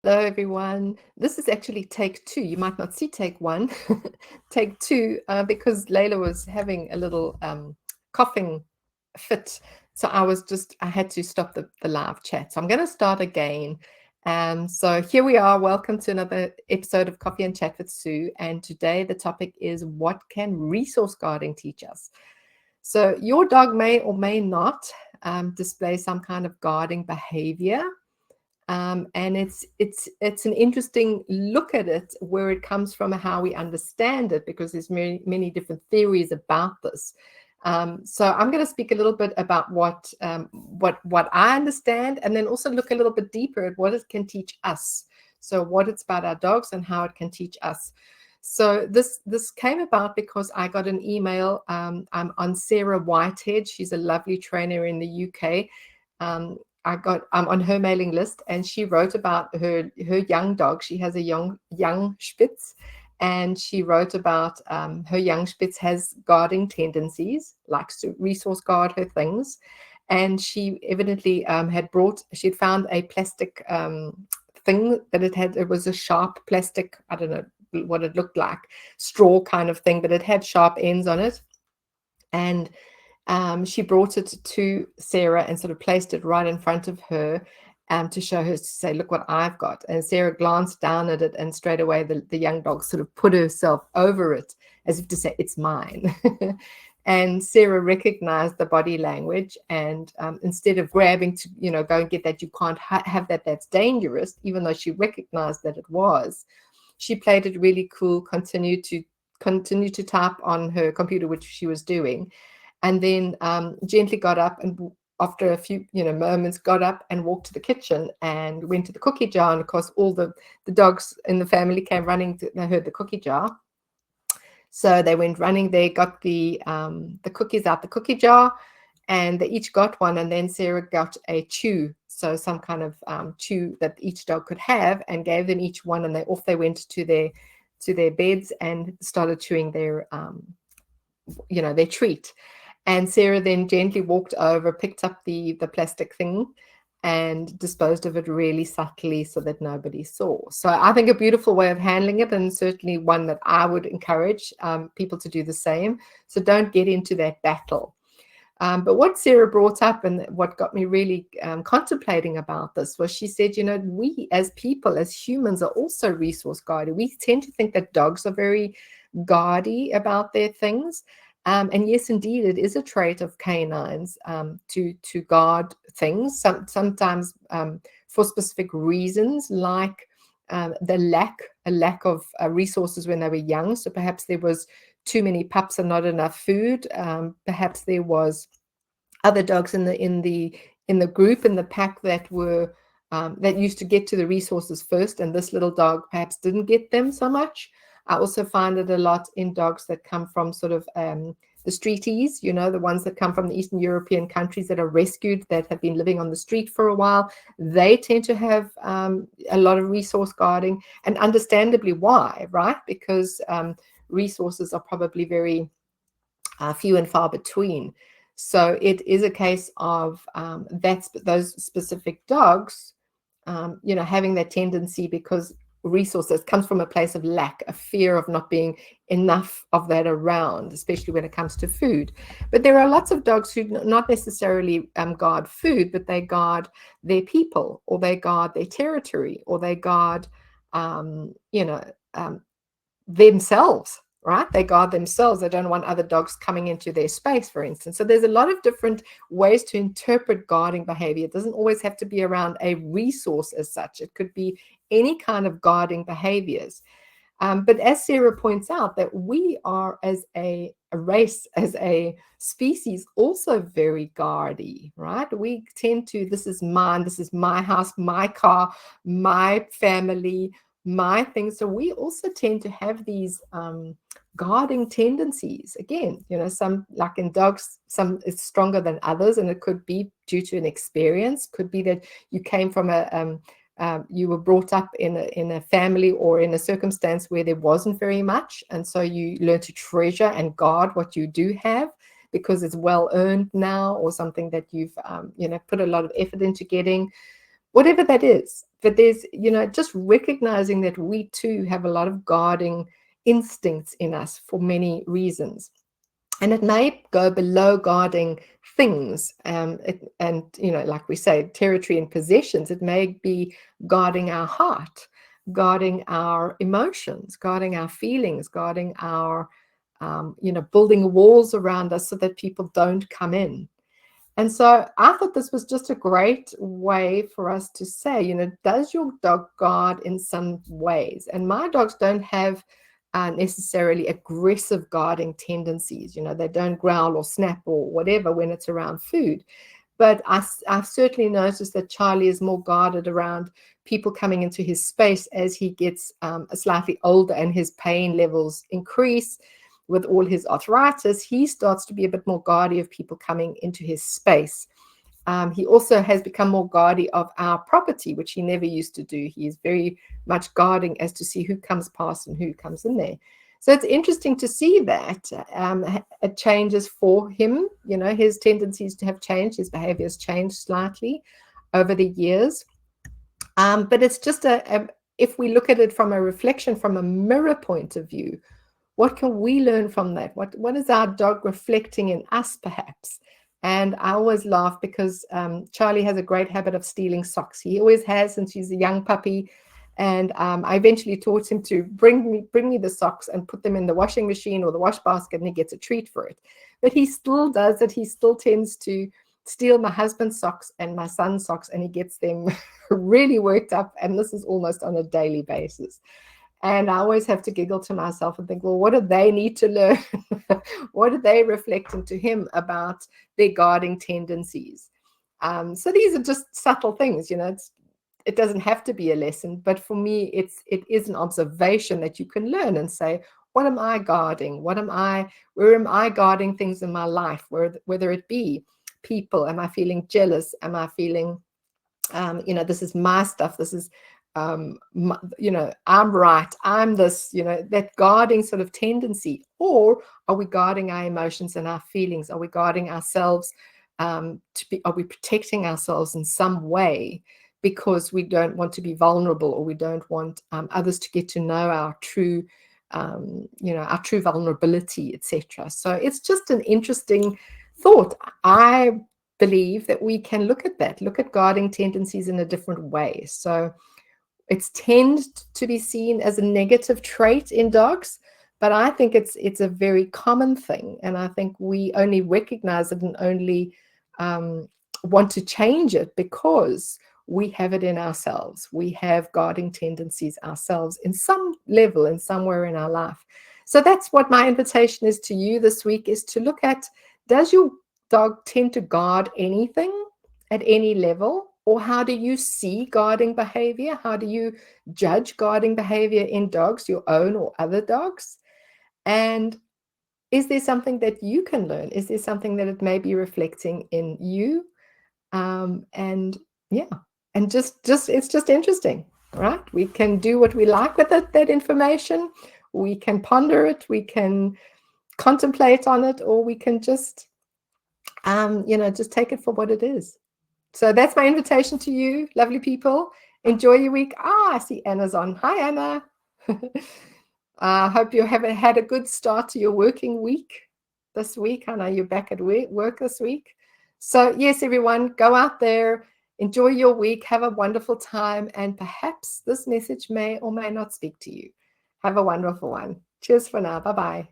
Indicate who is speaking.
Speaker 1: Hello, everyone. This is actually take two. You might not see take one, take two, because Layla was having a little coughing fit. So I had to stop the live chat. So I'm going to start again. So here we are. Welcome to another episode of Coffee and Chat with Sue. And today the topic is, what can resource guarding teach us? So your dog may or may not display some kind of guarding behavior. And it's an interesting look at it, where it comes from and how we understand it, because there's many different theories about this. So I'm going to speak a little bit about what I understand, and then also look a little bit deeper at what it can teach us. So what it's about our dogs and how it can teach us. So this came about because I got an email. I'm on Sarah Whitehead. She's a lovely trainer in the UK. I'm on her mailing list, and she wrote about her young dog. She has a young Spitz, and she wrote about her young Spitz has guarding tendencies, likes to resource guard her things, and she evidently she'd found a plastic thing that it was a sharp plastic, I don't know what it looked like, straw kind of thing, but it had sharp ends on it, and she brought it to Sarah and sort of placed it right in front of her to show her, to say, look what I've got. And Sarah glanced down at it, and straight away the young dog sort of put herself over it, as if to say, it's mine. And Sarah recognized the body language, and instead of grabbing to, go and get that, you can't have that, that's dangerous, even though she recognized that it was, she played it really cool, continued to type on her computer, which she was doing, and then gently got up, and after a few moments got up and walked to the kitchen and went to the cookie jar. And of course all the dogs in the family came running they heard the cookie jar, so they went running there, got the cookies out the cookie jar, and they each got one. And then Sarah got a chew, so some kind of chew that each dog could have, and gave them each one, and they went to their beds and started chewing their their treat. And Sarah then gently walked over, picked up the plastic thing, and disposed of it really subtly so that nobody saw. So I think a beautiful way of handling it, and certainly one that I would encourage people to do the same. So don't get into that battle. But what Sarah brought up, and what got me really contemplating about this, was she said, we as people, as humans, are also resource guarding. We tend to think that dogs are very guardy about their things. And yes, indeed, it is a trait of canines to guard things, sometimes for specific reasons, like a lack of resources when they were young. So perhaps there was too many pups and not enough food. Perhaps there was other dogs in the group, in the pack, that were that used to get to the resources first, and this little dog perhaps didn't get them so much. I also find it a lot in dogs that come from sort of the streeties, the ones that come from the Eastern European countries that are rescued, that have been living on the street for a while. They tend to have a lot of resource guarding, and understandably why, right? Because resources are probably very few and far between. So it is a case of those specific dogs, having that tendency, because resources comes from a place of lack, a fear of not being enough of that around, especially when it comes to food. But there are lots of dogs who not necessarily guard food, but they guard their people, or they guard their territory, or they guard themselves, right? They guard themselves. They don't want other dogs coming into their space, for instance. So there's a lot of different ways to interpret guarding behavior. It doesn't always have to be around a resource as such. It could be any kind of guarding behaviors. But as Sarah points out, that we are, as a race, as a species, also very guardy, right? We tend to, this is mine, this is my house, my car, my family, my thing. So we also tend to have these guarding tendencies. Again, some, like in dogs, some is stronger than others, and it could be due to an experience. Could be that you came from you were brought up in a family or in a circumstance where there wasn't very much, and so you learn to treasure and guard what you do have, because it's well earned now, or something that you've put a lot of effort into getting. Whatever that is, but there's, just recognizing that we too have a lot of guarding instincts in us for many reasons. And it may go below guarding things, and like we say, territory and possessions. It may be guarding our heart, guarding our emotions, guarding our feelings, guarding our, building walls around us so that people don't come in. And so I thought this was just a great way for us to say, does your dog guard in some ways? And my dogs don't have necessarily aggressive guarding tendencies. They don't growl or snap or whatever when it's around food. But I've certainly noticed that Charlie is more guarded around people coming into his space as he gets slightly older and his pain levels increase. With all his arthritis, he starts to be a bit more guardy of people coming into his space. He also has become more guardy of our property, which he never used to do. He is very much guarding as to see who comes past and who comes in there. So it's interesting to see that it changes for him. His tendencies to have changed, his behavior has changed slightly over the years. But it's just if we look at it from a reflection, from a mirror point of view, what can we learn from that? What is our dog reflecting in us, perhaps? And I always laugh because Charlie has a great habit of stealing socks. He always has since he's a young puppy. And I eventually taught him to bring me the socks and put them in the washing machine or the wash basket, and he gets a treat for it. But he still does it. He still tends to steal my husband's socks and my son's socks, and he gets them really worked up. And this is almost on a daily basis. And I always have to giggle to myself and think, well, what do they need to learn? What are they reflecting to him about their guarding tendencies? So these are just subtle things, it doesn't have to be a lesson, but for me, it is an observation that you can learn and say, what am I guarding? Where am I guarding things in my life? Whether it be people, am I feeling jealous? Am I feeling, this is my stuff. This is, I'm right, I'm this, that guarding sort of tendency. Or are we guarding our emotions and our feelings? Are we guarding ourselves are we protecting ourselves in some way because we don't want to be vulnerable, or we don't want others to get to know our true vulnerability, etc. So it's just an interesting thought. I believe that we can look at guarding tendencies in a different way. So it's tend to be seen as a negative trait in dogs, but I think it's a very common thing, and I think we only recognize it and only want to change it because we have it in ourselves. We have guarding tendencies ourselves in some level and somewhere in our life. So that's what my invitation is to you this week, is to look at, does your dog tend to guard anything at any level? Or how do you see guarding behavior? How do you judge guarding behavior in dogs, your own or other dogs? And is there something that you can learn? Is there something that it may be reflecting in you? And it's just interesting, right? We can do what we like with that information. We can ponder it. We can contemplate on it, or we can just, just take it for what it is. So that's my invitation to you, lovely people. Enjoy your week. I see Anna's on. Hi, Anna. I hope you have had a good start to your working week this week. I know you're back at work this week. So yes, everyone, go out there, enjoy your week, have a wonderful time, and perhaps this message may or may not speak to you. Have a wonderful one. Cheers for now. Bye-bye.